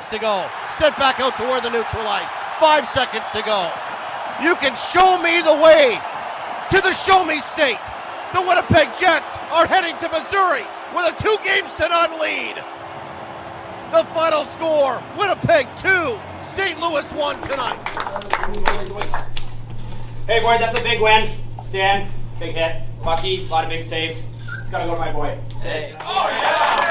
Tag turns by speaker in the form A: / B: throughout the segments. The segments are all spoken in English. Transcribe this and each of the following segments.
A: seconds to go. Set back out toward the neutral line. 5 seconds to go. You can show me the way to the show me state. The Winnipeg Jets are heading to Missouri with a 2-0 lead. The final score, Winnipeg 2, St. Louis 1 tonight.
B: Hey boys, that's a big win. Stan, big hit. Bucky, a lot of big saves. It's gotta go to my boy. Hey. Oh yeah!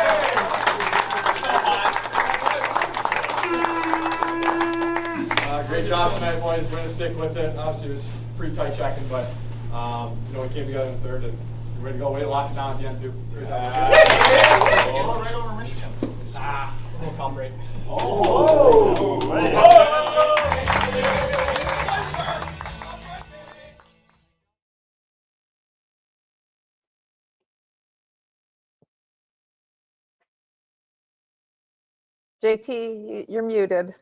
C: Great job tonight, boys. We're gonna stick with it. Obviously, it was pretty tight checking, but we came together in the third and we're ready to go. Way to lock it down at the end too. Great job.
B: Right over Michigan. We'll come break.
D: JT, you're muted.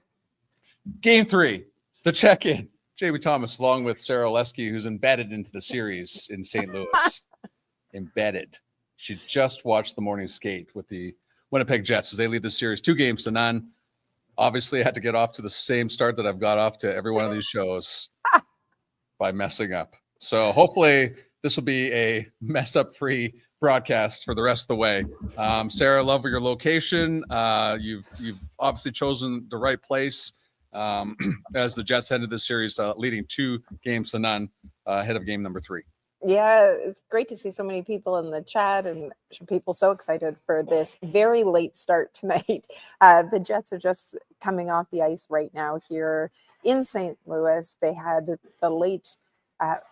E: Game 3, the check-in. Jamie Thomas, along with Sara Oleski, who's embedded into the series in St. Louis. Embedded. She just watched the morning skate with the Winnipeg Jets as they lead the series 2-0. Obviously, I had to get off to the same start that I've got off to every one of these shows by messing up. So hopefully this will be a mess-up-free broadcast for the rest of the way. Sara, love your location. You've obviously chosen the right place as the Jets head into this series, leading 2-0 ahead of game number 3.
D: Yeah, it's great to see so many people in the chat and people so excited for this very late start tonight. The Jets are just coming off the ice right now here in St. Louis. They had the late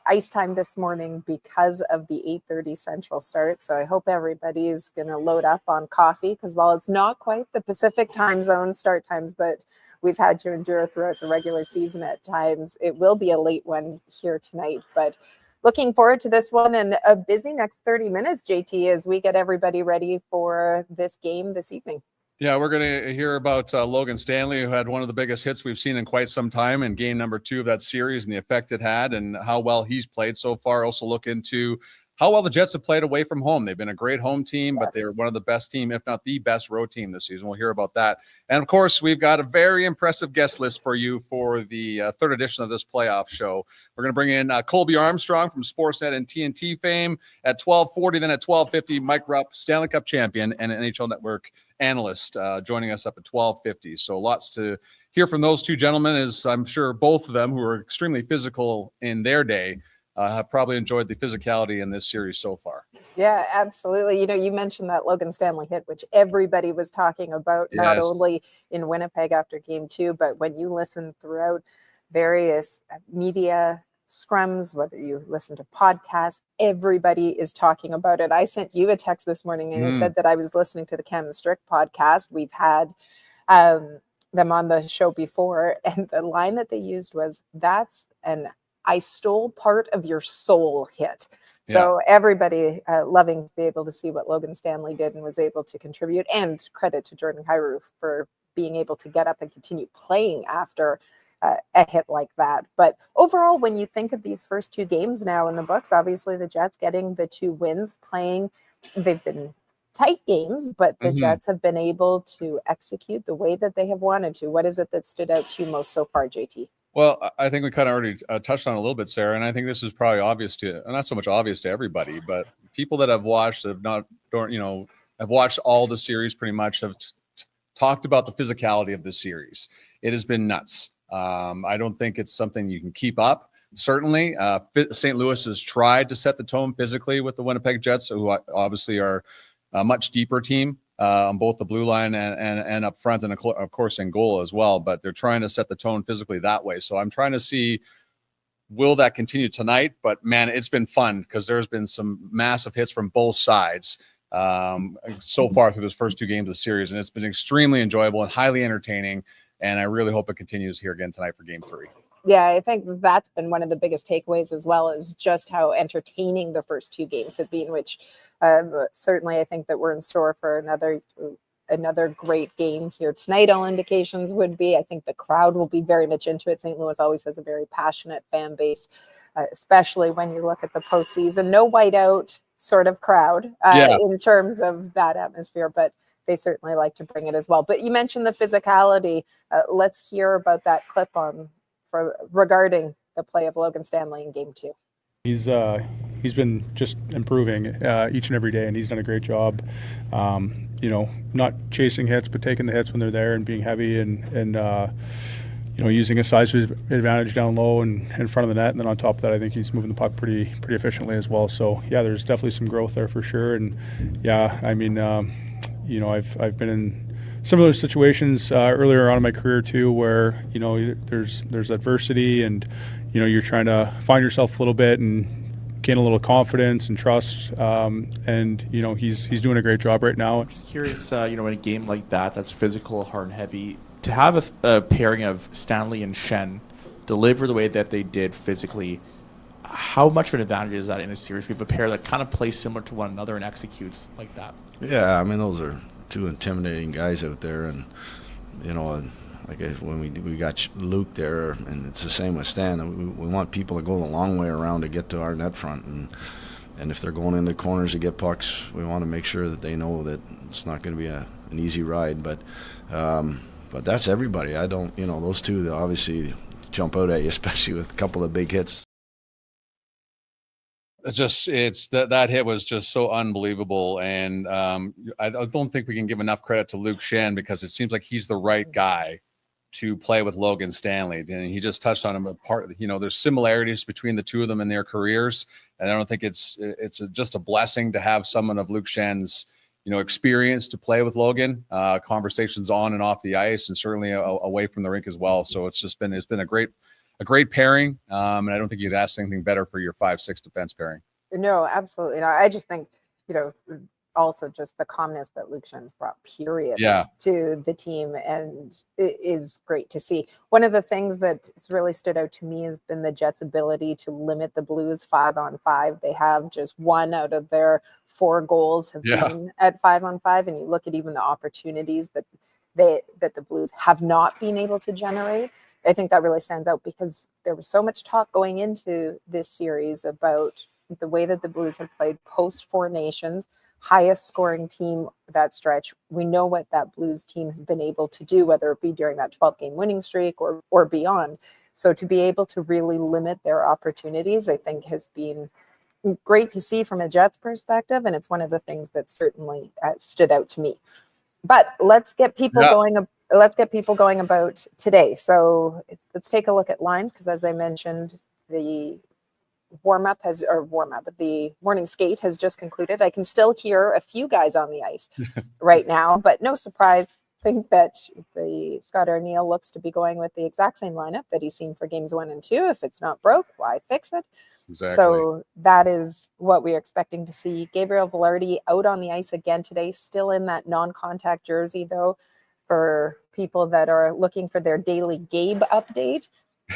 D: ice time this morning because of the 8:30 Central start. So I hope everybody's going to load up on coffee because while it's not quite the Pacific time zone start times that we've had to endure throughout the regular season at times, it will be a late one here tonight. But looking forward to this one and a busy next 30 minutes, JT, as we get everybody ready for this game this evening.
E: Yeah, we're going to hear about Logan Stanley, who had one of the biggest hits we've seen in quite some time in game number 2 of that series and the effect it had and how well he's played so far. Also look into how well the Jets have played away from home. They've been a great home team, but they're one of the best team, if not the best road team this season. We'll hear about that. And, of course, we've got a very impressive guest list for you for the third edition of this playoff show. We're going to bring in Colby Armstrong from Sportsnet and TNT fame at 12:40. Then at 12:50, Mike Rupp, Stanley Cup champion and NHL Network analyst, joining us up at 12:50. So lots to hear from those two gentlemen, as I'm sure both of them, who are extremely physical in their day, have probably enjoyed the physicality in this series so far.
D: Yeah, absolutely. You know, you mentioned that Logan Stanley hit, which everybody was talking about, not only in Winnipeg after game 2, but when you listen throughout various media scrums, whether you listen to podcasts, everybody is talking about it. I sent you a text this morning and you said that I was listening to the Cam and Strick podcast. We've had them on the show before, and the line that they used was, "That's an I stole part of your soul" hit. So everybody loving to be able to see what Logan Stanley did and was able to contribute, and credit to Jordan Kyrou for being able to get up and continue playing after a hit like that. But overall, when you think of these first 2 games now in the books, obviously the Jets getting the 2 wins, playing, they've been tight games, but the Jets have been able to execute the way that they have wanted to. What is it that stood out to you most so far, JT?
E: Well, I think we kind of already touched on it a little bit, Sara, and I think this is probably obvious to, not so much obvious to everybody, but people that have watched, have watched all the series pretty much, have talked about the physicality of this series. It has been nuts. I don't think it's something you can keep up. Certainly, St. Louis has tried to set the tone physically with the Winnipeg Jets, who obviously are a much deeper team on both the blue line and up front, and of course in goal as well. But they're trying to set the tone physically that way. So I'm trying to see, will that continue tonight? But man, it's been fun because there's been some massive hits from both sides so far through those first 2 games of the series, and it's been extremely enjoyable and highly entertaining. And I really hope it continues here again tonight for game 3.
D: Yeah, I think that's been one of the biggest takeaways, as well as just how entertaining the first 2 games have been, which certainly I think that we're in store for another great game here tonight. All indications would be. I think the crowd will be very much into it. St. Louis always has a very passionate fan base, especially when you look at the postseason. No whiteout sort of crowd in terms of that atmosphere, but they certainly like to bring it as well. But you mentioned the physicality. Let's hear about that clip regarding the play of Logan Stanley in Game 2.
F: He's been just improving each and every day, and he's done a great job. Not chasing hits, but taking the hits when they're there and being heavy and using his size to his advantage down low and in front of the net. And then on top of that, I think he's moving the puck pretty efficiently as well. So yeah, there's definitely some growth there for sure. And yeah, I mean, I've been in similar situations earlier on in my career too, where there's adversity and you're trying to find yourself a little bit and gain a little confidence and trust. And he's doing a great job right now.
G: Just curious, in a game like that's physical, hard and heavy, to have a pairing of Stanley and Shen deliver the way that they did physically, how much of an advantage is that in a series? We have a pair that kind of plays similar to one another and executes like that.
H: Yeah, I mean, those are two intimidating guys out there, and when we got Luke there, and it's the same with Stan. We want people to go the long way around to get to our net front, and if they're going in the corners to get pucks, we want to make sure that they know that it's not going to be an easy ride. But that's everybody. I don't, those two, they obviously jump out at you, especially with a couple of big hits.
E: That hit was just so unbelievable, and I don't think we can give enough credit to Luke Shen, because it seems like he's the right guy to play with Logan Stanley. And he just touched on him there's similarities between the two of them in their careers, and I don't think it's just a blessing to have someone of Luke Shen's experience to play with Logan, conversations on and off the ice, and certainly away from the rink as well. So it's been a great pairing, and I don't think you'd ask anything better for your 5-6 defense pairing.
D: No, absolutely not. I just think, also just the calmness that Luke Shen's brought, period, to the team, and it is great to see. One of the things that's really stood out to me has been the Jets' ability to limit the Blues 5-on-5. They have just 1 out of their 4 goals have been at 5-on-5, and you look at even the opportunities that the Blues have not been able to generate. I think that really stands out, because there was so much talk going into this series about the way that the Blues have played post 4 Nations, highest scoring team that stretch. We know what that Blues team has been able to do, whether it be during that 12-game winning streak or beyond. So to be able to really limit their opportunities, I think has been great to see from a Jets perspective, and it's one of the things that certainly stood out to me. But let's get people going. Let's get people going about today. So let's take a look at lines, because as I mentioned, the the morning skate has just concluded. I can still hear a few guys on the ice right now, but no surprise. I think that the Scott Arniel looks to be going with the exact same lineup that he's seen for games 1 and 2. If it's not broke, why fix it?
E: Exactly.
D: So that is what we're expecting to see. Gabriel Velarde out on the ice again today, still in that non-contact jersey, though, for people that are looking for their daily Gabe update.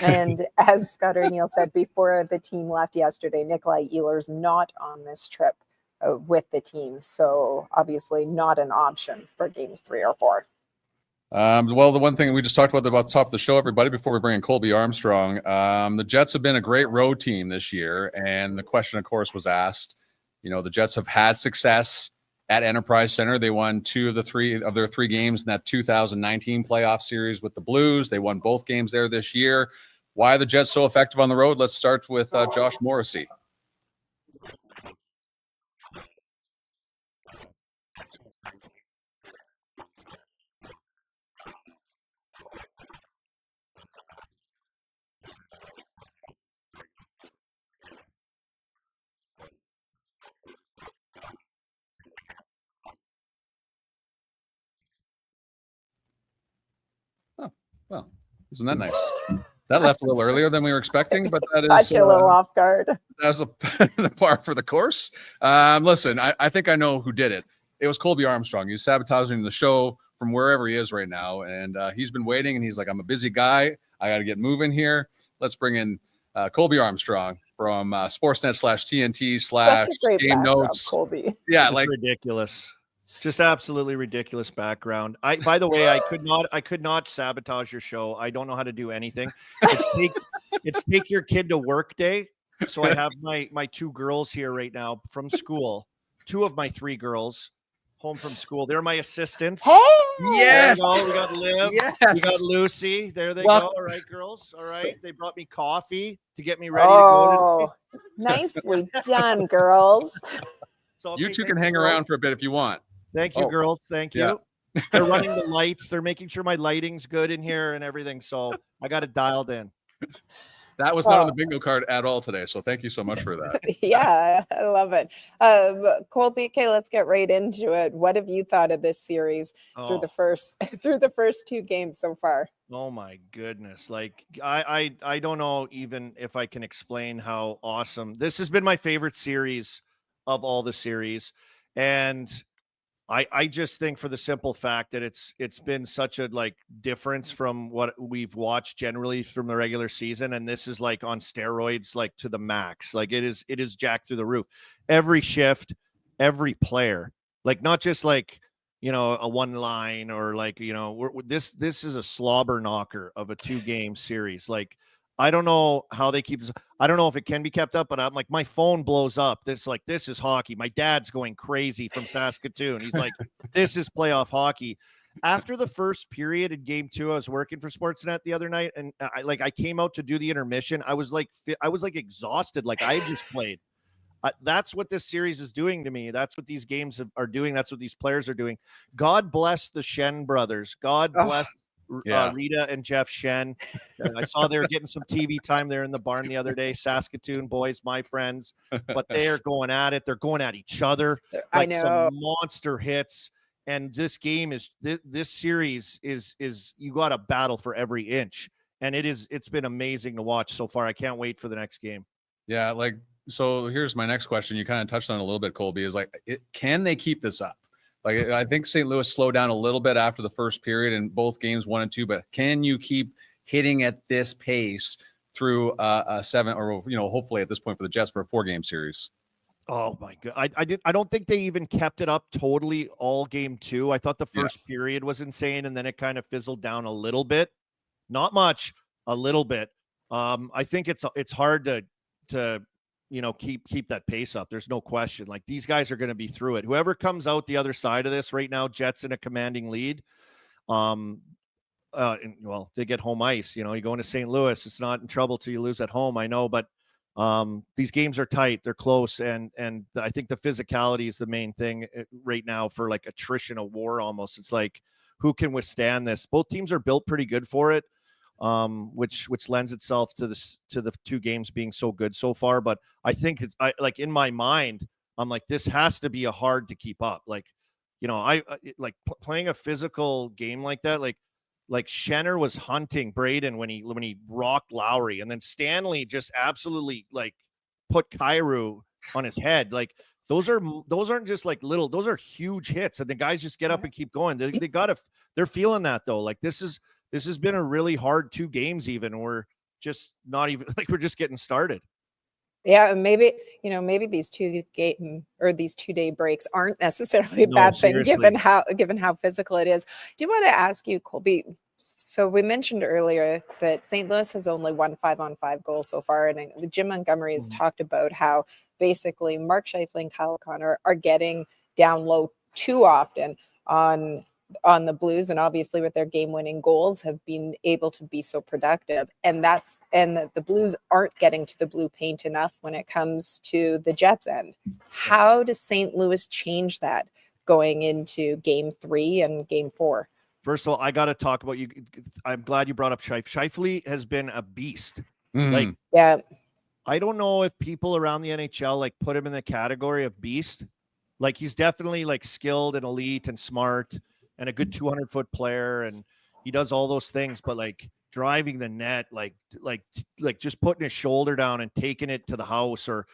D: And as Scott Arniel said before the team left yesterday, Nikolai Ehlers not on this trip with the team. So obviously not an option for games 3 or 4.
E: Well, the one thing we just talked about the top of the show, everybody, before we bring in Colby Armstrong, the Jets have been a great road team this year. And the question, of course, was asked, the Jets have had success at Enterprise Center. They won 2 of their 3 games in that 2019 playoff series with the Blues. They won both games there this year. Why are the Jets so effective on the road? Let's start with Josh Morrissey. Well, isn't that nice? That left a little earlier than we were expecting, but that is
D: a little off guard.
E: That's a par for the course. Listen, I think I know who did it. It was Colby Armstrong. He's sabotaging the show from wherever he is right now, and he's been waiting, and he's like, I'm a busy guy. I got to get moving here. Let's bring in Colby Armstrong from Sportsnet/TNT/ Game Notes.
D: Colby.
E: Yeah,
I: it's ridiculous. Just absolutely ridiculous background. By the way, I could not sabotage your show. I don't know how to do anything. It's take your kid to work day. So I have my 2 girls here right now from school. 2 of my 3 girls home from school. They're my assistants.
D: Hey!
E: Yes.
I: There we go. We got Liv.
E: Yes.
I: We got Lucy. There they
E: Well-
I: go. All right, girls. All right. They brought me coffee to get me ready to go today.
D: Nicely done, girls.
I: So,
E: You
I: okay,
E: two
I: thank
E: can hang
I: girls.
E: around for a bit if you want.
I: Thank you,
E: Oh,
I: girls. Thank
E: yeah.
I: you. They're running the lights. They're making sure my lighting's good in here and everything. So I got it dialed in.
E: That was not on the bingo card at all today. So thank you so much for that.
D: Yeah, I love it. Colby, okay, let's get right into it. What have you thought of this series through the first 2 games so far?
I: Oh my goodness. Like I don't know even if I can explain how awesome. This has been my favorite series of all the series. And I just think for the simple fact that it's been such a like difference from what we've watched generally from the regular season. And this is like on steroids, like to the max. Like it is jacked through the roof. Every shift, every player, like not just like, you know, a one line or like, you know, this is a slobber knocker of a 2-game series. Like, I don't know how they keep this. I don't know if it can be kept up, but I'm like, my phone blows up. This is hockey. My dad's going crazy from Saskatoon. He's like, this is playoff hockey. After the first period in game 2, I was working for Sportsnet the other night, and I came out to do the intermission. I was like exhausted. Like I had just played. That's what this series is doing to me. That's what these games are doing. That's what these players are doing. God bless the Shen brothers. God bless Rita and Jeff Shen. I saw they were getting some TV time there in the barn the other day. Saskatoon boys, my friends, but they are going at it. They're going at each other. Like
D: I know.
I: some monster hits. And this game is this series is you got a battle for every inch. And it's been amazing to watch so far. I can't wait for the next game.
E: Yeah, like so here's my next question. You kind of touched on it a little bit, Colby, is like can they keep this up? Like I think St. Louis slowed down a little bit after the first period in both games 1 and 2, but can you keep hitting at this pace through a 7 or, you know, hopefully at this point for the Jets for a 4-game series?
I: Oh my God. I don't think they even kept it up totally all game 2. I thought the first period was insane, and then it kind of fizzled down a little bit. Not much, a little bit. I think it's hard to you know, keep that pace up. There's no question. Like these guys are going to be through it. Whoever comes out the other side of this right now, Jets in a commanding lead. Well, they get home ice. You know, you go into St. Louis, it's not in trouble till you lose at home. I know, but these games are tight. They're close, and I think the physicality is the main thing right now for like attrition of war. Almost, it's like who can withstand this. Both teams are built pretty good for it. Which lends itself to the 2 games being so good so far. But I think like in my mind, I'm like, this has to be a hard to keep up. Like, you know, playing a physical game like that, like Schenner was hunting Braden when he rocked Lowry, and then Stanley just absolutely like put Kyrou on his head. Like those aren't just like little, those are huge hits, and the guys just get up and keep going. They're feeling that though. Like this has been a really hard 2 games even. We're just not even like we're just getting started.
D: Yeah, maybe these 2-day breaks aren't necessarily a bad thing given how physical it is. Do you want to ask you, Colby? So we mentioned earlier that St. Louis has only won 5-on-5 goals so far, and Jim Montgomery has talked about how basically Mark Scheifele and Kyle Connor are getting down low too often on the Blues, and obviously with their game-winning goals have been able to be so productive, and the Blues aren't getting to the blue paint enough when it comes to the Jets end. How does St. Louis change that going into game 3 and game 4?
I: First of all, I got to talk about you. I'm glad you brought up Scheifele has been a beast. Like,
D: yeah,
I: I don't know if people around the NHL like put him in the category of beast. Like he's definitely like skilled and elite and smart and a good 200-foot player, and he does all those things. But like driving the net, like just putting his shoulder down and taking it to the house, or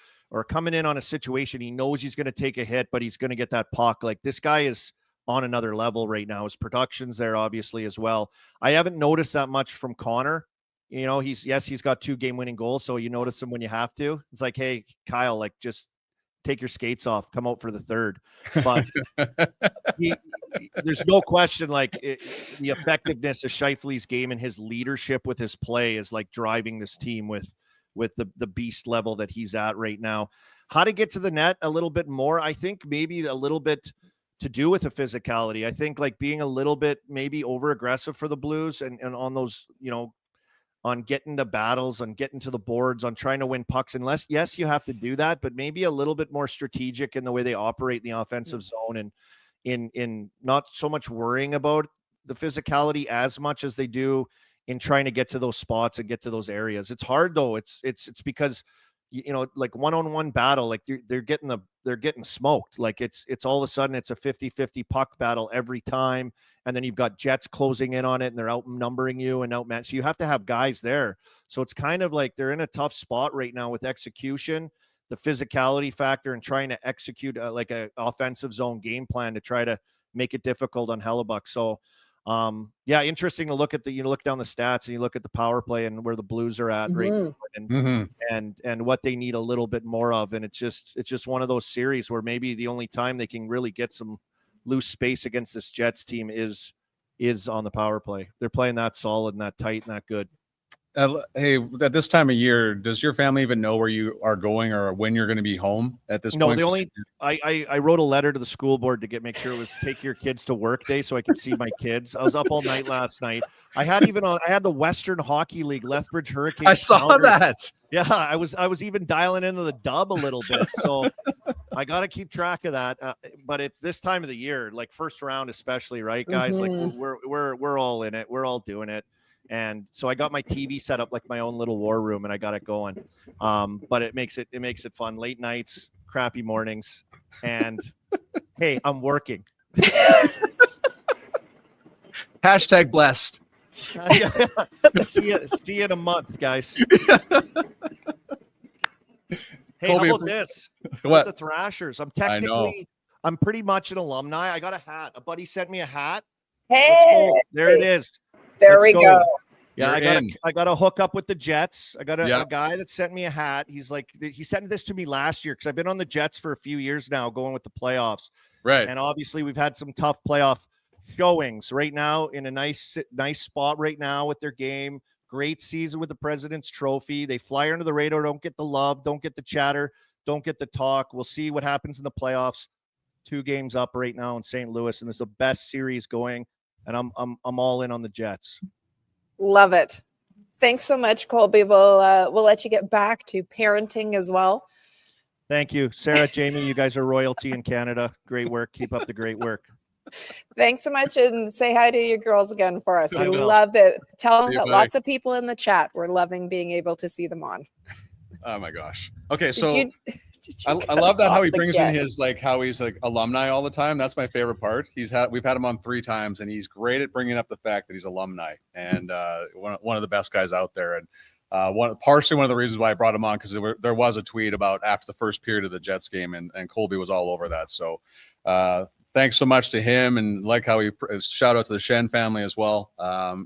I: coming in on a situation he knows he's going to take a hit, but he's going to get that puck. Like this guy is on another level right now. His production's there obviously as well. I haven't noticed that much from Connor. You know, he's got 2 game-winning goals, so you notice him when you have to. It's like, hey, Kyle, like just take your skates off, come out for the third. But there's no question, like the effectiveness of Scheifele's game and his leadership with his play is like driving this team with the beast level that he's at right now. How to get to the net a little bit more, I think maybe a little bit to do with the physicality. I think like being a little bit maybe over aggressive for the Blues and on those, on getting to battles, on getting to the boards, on trying to win pucks. Unless, yes, you have to do that, but maybe a little bit more strategic in the way they operate in the offensive zone, and in not so much worrying about the physicality as much as they do in trying to get to those spots and get to those areas. It's hard though. It's because, like one-on-one battle, like they're getting smoked. Like it's all of a sudden it's a 50-50 puck battle every time. And then you've got Jets closing in on it and they're outnumbering you and outmatched. So you have to have guys there. So it's kind of like they're in a tough spot right now with execution, the physicality factor, and trying to execute like a offensive zone game plan to try to make it difficult on Hellebuck. So interesting to look at you look down the stats and you look at the power play and where the Blues are at right now, and what they need a little bit more of. And it's just one of those series where maybe the only time they can really get some loose space against this Jets team is on the power play. They're playing that solid and that tight and that good.
E: Hey, at this time of year, does your family even know where you are going or when you're going to be home at this point?
I: No, I wrote a letter to the school board to make sure it was take your kids to work day so I could see my kids. I was up all night last night. I had the Western Hockey League, Lethbridge Hurricanes.
E: I saw that.
I: Yeah, I was even dialing into the dub a little bit. So I got to keep track of that. But it's this time of the year, like first round especially, right, guys? Like we're all in it. We're all doing it. And so I got my TV set up like my own little war room and I got it going. But it makes it fun. Late nights, crappy mornings, and hey, I'm working.
E: Hashtag blessed.
I: See you in a month, guys. Hey,
E: Colby,
I: how about this?
E: What?
I: The Thrashers. I'm pretty much an alumni. I got a hat. A buddy sent me a hat.
D: Hey,
I: there it is.
D: There we go.
I: Yeah, I got to hook up with the Jets. I got a guy that sent me a hat. He sent this to me last year because I've been on the Jets for a few years now, going with the playoffs.
E: Right.
I: And obviously we've had some tough playoff showings right now, in a nice spot right now with their game. Great season with the President's Trophy. They fly under the radar, don't get the love, don't get the chatter, don't get the talk. We'll see what happens in the playoffs. 2 games up right now in St. Louis, and this is the best series going. And I'm all in on the Jets.
D: Love it. Thanks so much, Colby. We'll let you get back to parenting as well.
I: Thank you, Sara, Jamie. You guys are royalty in Canada. Great work. Keep up the great work.
D: Thanks so much, and say hi to your girls again for us. We love it. Tell them that lots of people in the chat were loving being able to see them on.
E: Oh my gosh. Okay, so I love that how he brings in his how he's like alumni all the time. That's my favorite part. We've had him on 3 times, and he's great at bringing up the fact that he's alumni and one of the best guys out there. And partially one of the reasons why I brought him on, because there was a tweet about after the first period of the Jets game, and Colby was all over that. So thanks so much to him, and like how he shout out to the Shen family as well.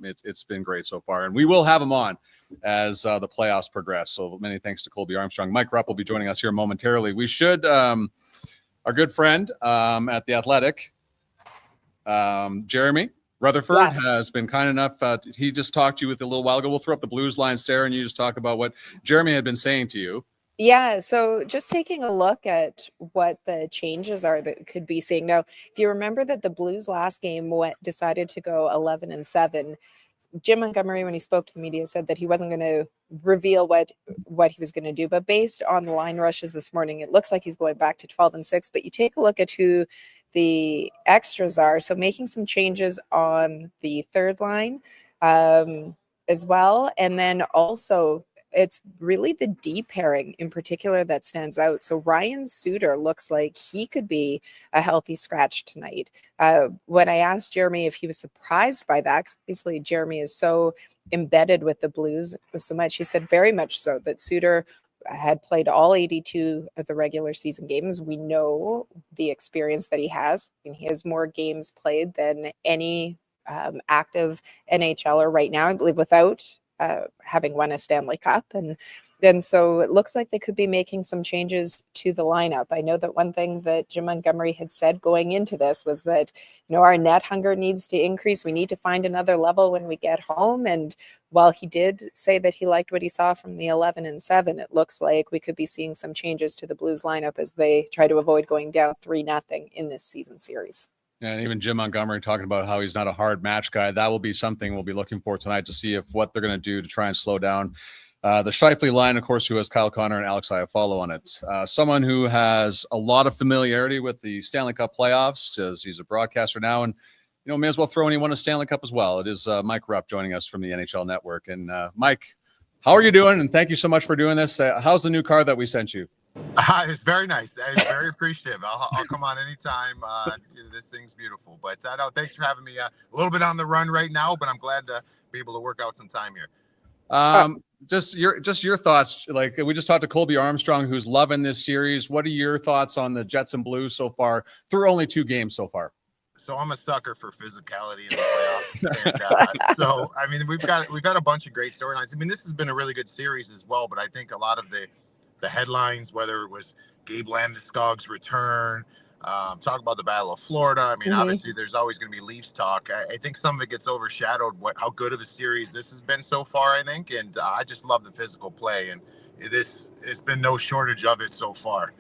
E: It's been great so far, and we will have him on as the playoffs progress. So many thanks to Colby Armstrong. Mike Rupp will be joining us here momentarily. We should, our good friend at The Athletic, Jeremy Rutherford, has been kind enough. He just talked to you with a little while ago. We'll throw up the Blues line, Sara, and you just talk about what Jeremy had been saying to you.
D: Yeah, so just taking a look at what the changes are that could be seeing. Now, if you remember that the Blues last game decided to go 11-7, Jim Montgomery, when he spoke to the media, said that he wasn't going to reveal what he was going to do. But based on the line rushes this morning, it looks like he's going back to 12-6. But you take a look at who the extras are. So making some changes on the third line as well. And then also it's really the D pairing in particular that stands out. So Ryan Suter looks like he could be a healthy scratch tonight. When I asked Jeremy if he was surprised by that, 'cause obviously Jeremy is so embedded with the Blues so much, he said very much so, that Suter had played all 82 of the regular season games. We know the experience that he has, and he has more games played than any active NHLer right now, I believe, without having won a Stanley Cup. And And so it looks like they could be making some changes to the lineup. I know that one thing that Jim Montgomery had said going into this was that, our net hunger needs to increase. We need to find another level when we get home. And while he did say that he liked what he saw from the 11-7, it looks like we could be seeing some changes to the Blues lineup as they try to avoid going down 3-0 in this season series.
E: And even Jim Montgomery talking about how he's not a hard match guy. That will be something we'll be looking for tonight to see what they're going to do to try and slow down the Scheifele line, of course, who has Kyle Connor and Alex Iafallo on it. Someone who has a lot of familiarity with the Stanley Cup playoffs, as he's a broadcaster now, and may as well throw anyone a Stanley Cup as well. It is Mike Rupp joining us from the NHL Network. And Mike, how are you doing? And thank you so much for doing this. How's the new card that we sent you?
J: It's very nice. I'm very appreciative. I'll come on anytime. This thing's beautiful. But no, thanks for having me. A little bit on the run right now, but I'm glad to be able to work out some time here.
E: Just your thoughts. Like, we just talked to Colby Armstrong, who's loving this series. What are your thoughts on the Jets and Blues so far through only 2 games so far?
J: So I'm a sucker for physicality in the playoffs. And, so, I mean, we've got a bunch of great storylines. I mean, this has been a really good series as well, but I think a lot of the headlines, whether it was Gabe Landeskog's return, talk about the Battle of Florida. I mean, obviously there's always going to be Leafs talk. I think some of it gets overshadowed how good of a series this has been so far, I think. And I just love the physical play, and it's been no shortage of it so far.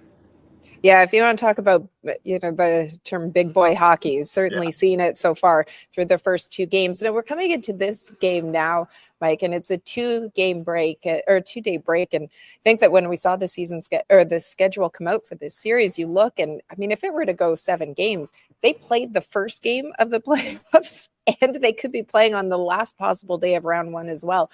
D: Yeah, if you want to talk about, the term big boy hockey, is certainly seen it so far through the first 2 games. Now we're coming into this game now, Mike, and it's a 2-game break or a 2-day break. And I think that when we saw the the schedule come out for this series, you look and, I mean, if it were to go 7 games, they played the first game of the playoffs and they could be playing on the last possible day of round 1 as well.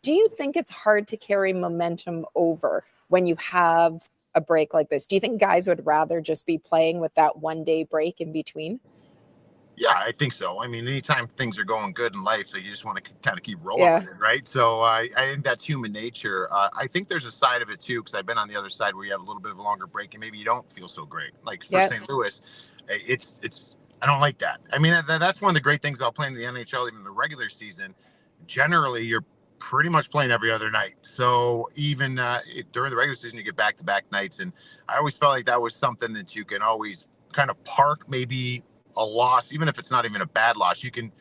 D: Do you think it's hard to carry momentum over when you have a break like this? Do you think guys would rather just be playing with that 1-day break in between?
J: Yeah, I think so. I mean, anytime things are going good in life, so you just want to kind of keep rolling with it, right? So I think that's human nature. I think there's a side of it too, because I've been on the other side where you have a little bit of a longer break and maybe you don't feel so great. Like for St. Louis, it's I don't like that. I mean, that's one of the great things about playing the NHL, even the regular season. Generally, you're pretty much playing every other night. So even during the regular season, you get back-to-back nights. And I always felt like that was something that you can always kind of park maybe a loss, even if it's not even a bad loss. You can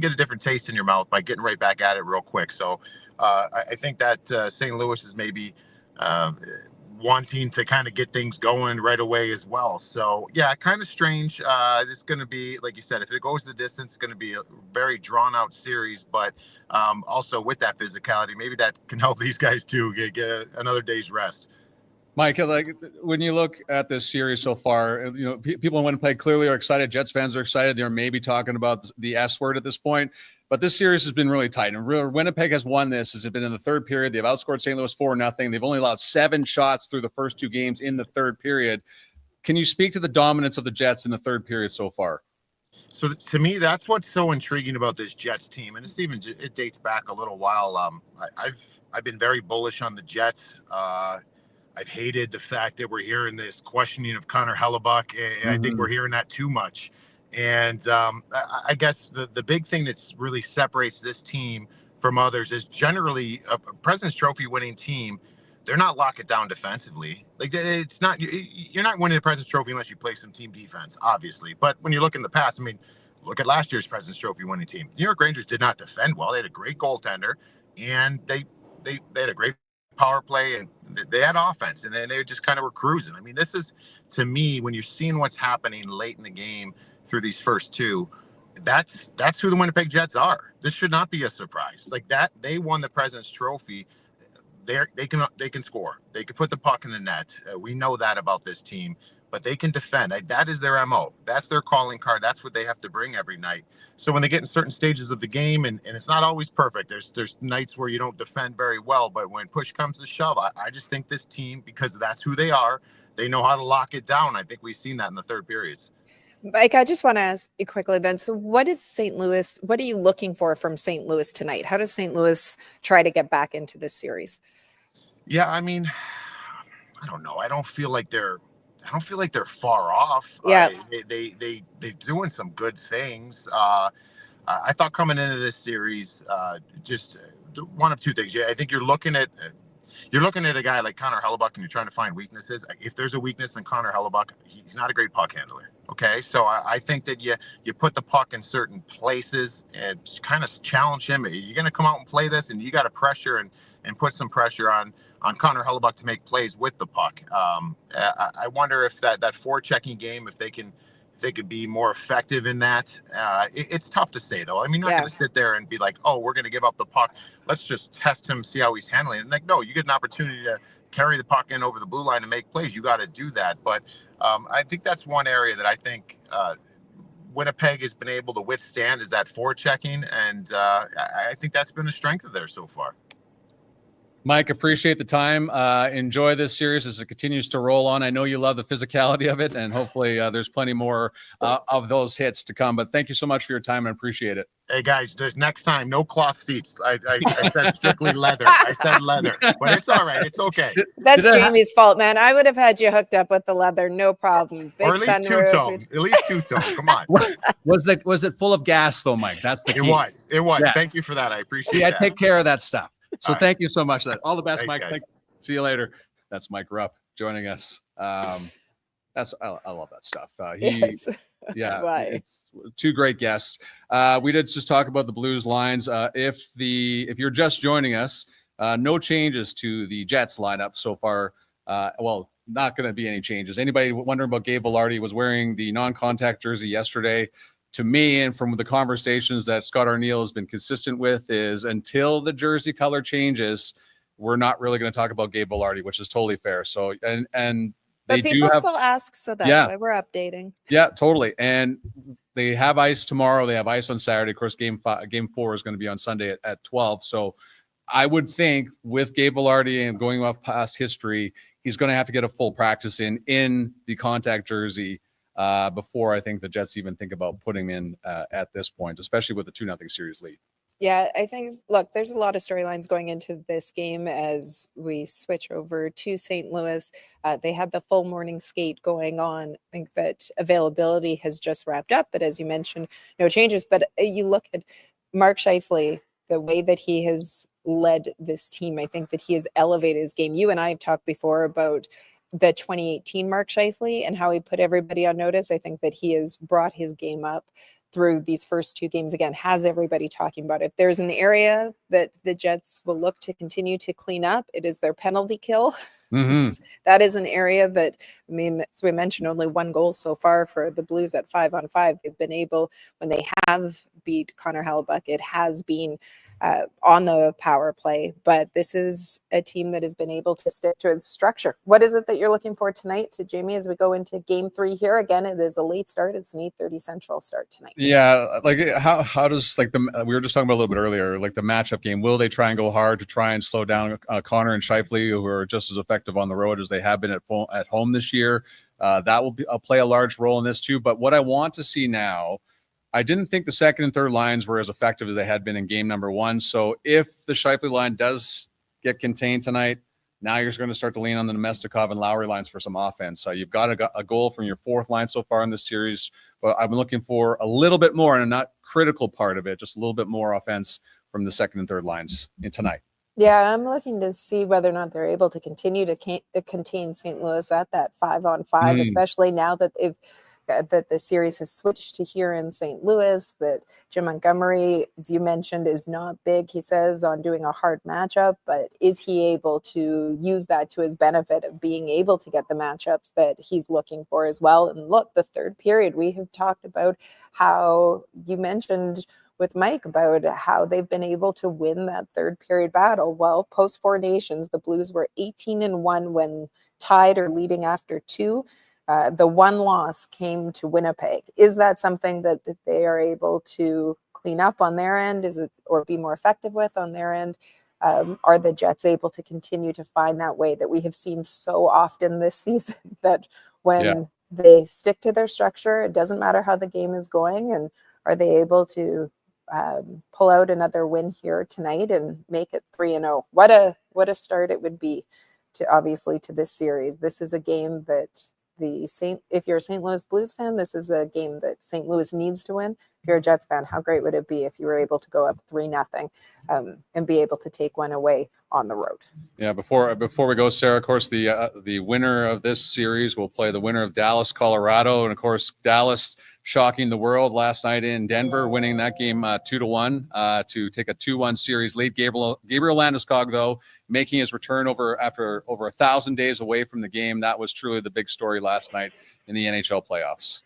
J: get a different taste in your mouth by getting right back at it real quick. So I think that St. Louis is maybe wanting to kind of get things going right away as well. So yeah, kind of strange. It's going to be, like you said, if it goes the distance, it's going to be a very drawn out series, but also with that physicality, maybe that can help these guys too get another day's rest.
E: Mike, like when you look at this series so far, people in Winnipeg clearly are excited. Jets fans are excited. They're maybe talking about the S word at this point, but this series has been really tight. And Winnipeg has won this. Has been in the third period. They've outscored St. Louis 4-0. They've only allowed 7 shots through the first 2 games in the third period. Can you speak to the dominance of the Jets in the third period so far?
J: So to me, that's what's so intriguing about this Jets team, and it dates back a little while. I've been very bullish on the Jets. I've hated the fact that we're hearing this questioning of Connor Hellebuck, and I think we're hearing that too much. And I guess the big thing that's really separates this team from others is generally a President's Trophy winning team. They're not lock it down defensively. Like it's not, you're not winning the President's Trophy unless you play some team defense, obviously. But when you look in the past, I mean, look at last year's President's Trophy winning team. New York Rangers did not defend well. They had a great goaltender, and they had a great power play, and they had offense, and then they just kind of were cruising. I mean, this is, to me, when you're seeing what's happening late in the game through these first 2, that's who the Winnipeg Jets are. This should not be a surprise. Like that, they won the President's Trophy. They can score. They can put the puck in the net. We know that about this team, but they can defend. That is their MO. That's their calling card. That's what they have to bring every night. So when they get in certain stages of the game, and it's not always perfect, there's nights where you don't defend very well, but when push comes to shove, I just think this team, because that's who they are, they know how to lock it down. I think we've seen that in the third periods.
D: Mike, I just want to ask you quickly then. So what is St. Louis? What are you looking for from St. Louis tonight? How does St. Louis try to get back into this series?
J: Yeah, I mean, I don't know. I don't feel like they're far off.
D: Yeah.
J: They're doing some good things. I thought coming into this series, just one of 2 things. Yeah, I think you're looking at you're looking at a guy like Connor Hellebuck and you're trying to find weaknesses. If there's a weakness in Connor Hellebuck, he's not a great puck handler. Okay, so I think that you put the puck in certain places and kind of challenge him. You're going to come out and play this, and you got to pressure and put some pressure on Connor Hellebuck to make plays with the puck. I wonder if that forechecking game, if they can be more effective in that. It's tough to say, though. I mean, you're not going to sit there and be like, oh, we're going to give up the puck. Let's just test him, see how he's handling it. And like, no, you get an opportunity to carry the puck in over the blue line and make plays. You got to do that. But I think that's one area that I think Winnipeg has been able to withstand is that forechecking. And I think that's been a strength of theirs so far.
E: Mike, appreciate the time. Enjoy this series as it continues to roll on. I know you love the physicality of it, and hopefully there's plenty more of those hits to come. But thank you so much for your time. I appreciate it.
J: Hey, guys, there's next time, no cloth seats. I said strictly leather. I said leather. But it's all right. It's okay.
D: That's Jamie's fault, man. I would have had you hooked up with the leather. No problem. Big
J: or at least
D: sunroof.
J: two-tone. At least two-tone. Come on.
E: Was it full of gas, though, Mike? That's the key.
J: It was.
E: Yes.
J: Thank you for that. I appreciate
E: that.
J: that.
E: Take care of that stuff. So
J: All right.
E: Thank you so much. All the best,
J: Thanks,
E: Mike. See you later. That's Mike Rupp joining us. I love that stuff.
D: Yes.
E: Yeah, it's two great guests. We did just talk about the Blues lines. If you're just joining us, no changes to the Jets lineup so far. Well, not going to be any changes. Anybody wondering about Gabe Vilardi was wearing the non-contact jersey yesterday. To me, and from the conversations that Scott Arniel has been consistent with, is until the jersey color changes, we're not really going to talk about Gabe Vilardi, which is totally fair. So, and
D: But
E: they
D: people
E: do have,
D: still ask, so that's why we're updating.
E: Yeah, totally. And they have ice tomorrow. They have ice on Saturday. Of course, game 4 is going to be on Sunday at 12. So I would think with Gabe Vilardi and going off past history, he's going to have to get a full practice in the contact jersey before I think the Jets even think about putting him in at this point, especially with the 2-0 series lead.
D: Yeah, I think, look, there's a lot of storylines going into this game as we switch over to St. Louis. They had the full morning skate going on. I think that availability has just wrapped up, but as you mentioned, no changes. But you look at Mark Scheifele, the way that he has led this team, I think that he has elevated his game. You and I have talked before about the 2018 Mark Scheifele and how he put everybody on notice. I think that he has brought his game up through these first two games again, has everybody talking about it. If there's an area that the Jets will look to continue to clean up, it is their penalty kill.
E: Mm-hmm.
D: That is an area that, I mean, as we mentioned, only one goal so far for the Blues at 5-on-5. They've been able, when they have beat Connor Hellebuck, it has been on the power play, but this is a team that has been able to stick to its structure. What is it that you're looking for tonight, to Jamie, as we go into game 3 here? Again, it is a late start. It's an 8:30 Central start tonight.
E: Yeah, like how does, like, we were just talking about a little bit earlier, like the matchup game, will they try and go hard to try and slow down Connor and Scheifele, who are just as effective on the road as they have been at home this year? That will play a large role in this too. But what I want to see now, I didn't think the second and third lines were as effective as they had been in game number 1. So if the Scheifele line does get contained tonight, now you're going to start to lean on the Nemestikov and Lowry lines for some offense. So you've got a goal from your fourth line so far in this series, but I've been looking for a little bit more, and a not critical part of it, just a little bit more offense from the second and third lines in tonight.
D: Yeah, I'm looking to see whether or not they're able to continue to contain St. Louis at that 5-on-5, especially now that that the series has switched to here in St. Louis, that Jim Montgomery, as you mentioned, is not big, he says, on doing a hard matchup, but is he able to use that to his benefit of being able to get the matchups that he's looking for as well? And look, the third period, we have talked about how you mentioned with Mike about how they've been able to win that third period battle. Well, post 4 Nations, the Blues were 18-1 when tied or leading after 2. The one loss came to Winnipeg. Is that something that they are able to clean up on their end? Is it, or be more effective with on their end? Are the Jets able to continue to find that way that we have seen so often this season, that when they stick to their structure, it doesn't matter how the game is going? And are they able to pull out another win here tonight and make it 3-0? What a start it would be to, obviously, to this series. This is a game that if you're a St. Louis Blues fan, this is a game that St. Louis needs to win. If you're a Jets fan, how great would it be if you were able to go up 3-0 and be able to take one away on the road?
E: Yeah, before we go, Sarah, of course, the winner of this series will play the winner of Dallas, Colorado, and of course, Dallas shocking the world last night in Denver, winning that game 2-1 to take a 2-1 series lead. Gabriel Landeskog, though, making his return after over 1,000 days away from the game. That was truly the big story last night in the NHL playoffs.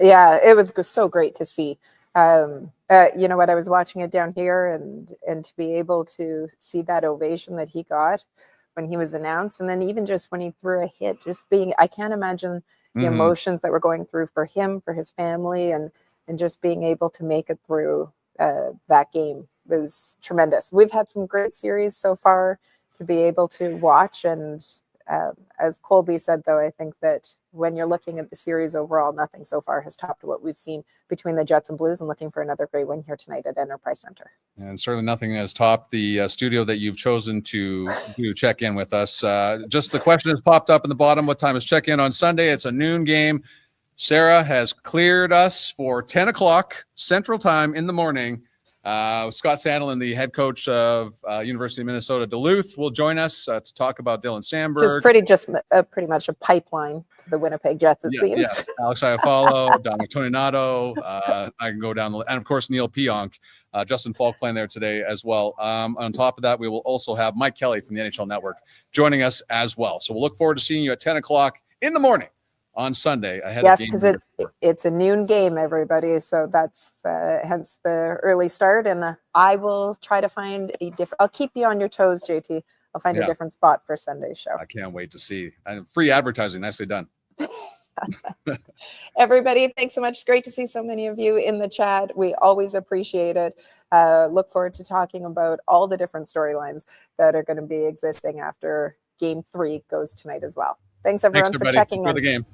D: Yeah, it was so great to see. You know what? I was watching it down here, and to be able to see that ovation that he got when he was announced, and then even just when he threw a hit, I can't imagine the emotions that were going through for him, for his family, and just being able to make it through that game was tremendous. We've had some great series so far to be able to watch, and as Colby said, though, I think that when you're looking at the series overall, nothing so far has topped what we've seen between the Jets and Blues, and looking for another great win here tonight at Enterprise Center.
E: And certainly nothing has topped the studio that you've chosen to check in with us. Just the question has popped up in the bottom. What time is check-in on Sunday? It's a noon game. Sarah has cleared us for 10 o'clock Central Time in the morning. Scott Sandelin, the head coach of University of Minnesota Duluth, will join us to talk about Dylan Sandberg.
D: Pretty much a pipeline to the Winnipeg Jets, it seems.
E: Yes, Alex Iafallo, Dominic Toninato, I can go down, and of course Neil Pionk, Justin Falk playing there today as well. On top of that, we will also have Mike Kelly from the NHL Network joining us as well. So we'll look forward to seeing you at 10 o'clock in the mormorning on Sunday ahead of game.
D: Yes, because it's a noon game, everybody. So that's hence the early start. And I will try to find I'll keep you on your toes, JT. I'll find a different spot for Sunday's show.
E: I can't wait to see. And free advertising. Nicely done.
D: Everybody, thanks so much. It's great to see so many of you in the chat. We always appreciate it. Look forward to talking about all the different storylines that are going to be existing after Game 3 goes tonight as well. Thanks, everyone, for checking in.
E: Enjoy the game.